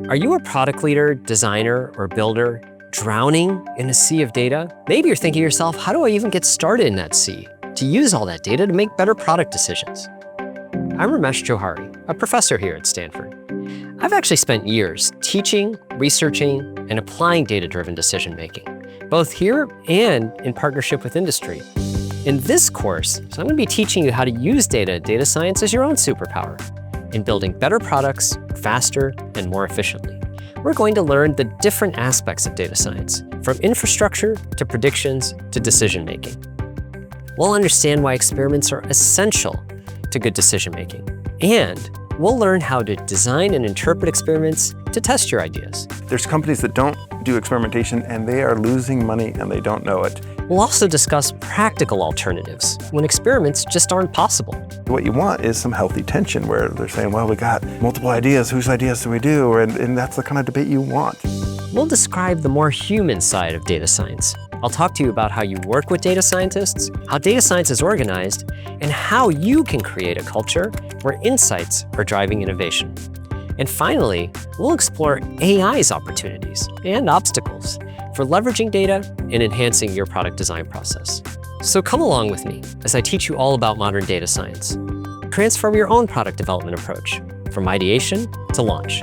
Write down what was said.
Are you a product leader, designer, or builder drowning in a sea of data? Maybe you're thinking to yourself, how do I even get started in that sea to use all that data to make better product decisions? I'm Ramesh Johari, a professor here at Stanford. I've actually spent years teaching, researching, and applying data-driven decision-making, both here and in partnership with industry. In this course, I'm going to be teaching you how to use data science as your own superpower in building better products faster and more efficiently. We're going to learn the different aspects of data science, from infrastructure to predictions to decision-making. We'll understand why experiments are essential to good decision-making, and we'll learn how to design and interpret experiments to test your ideas. There's companies that don't do experimentation and they are losing money and they don't know it. We'll also discuss practical alternatives when experiments just aren't possible. What you want is some healthy tension where they're saying, well, we got multiple ideas, whose ideas do we do? And that's the kind of debate you want. We'll describe the more human side of data science. I'll talk to you about how you work with data scientists, how data science is organized, and how you can create a culture where insights are driving innovation. And finally, we'll explore AI's opportunities and obstacles for leveraging data and enhancing your product design process. So come along with me as I teach you all about modern data science. Transform your own product development approach from ideation to launch.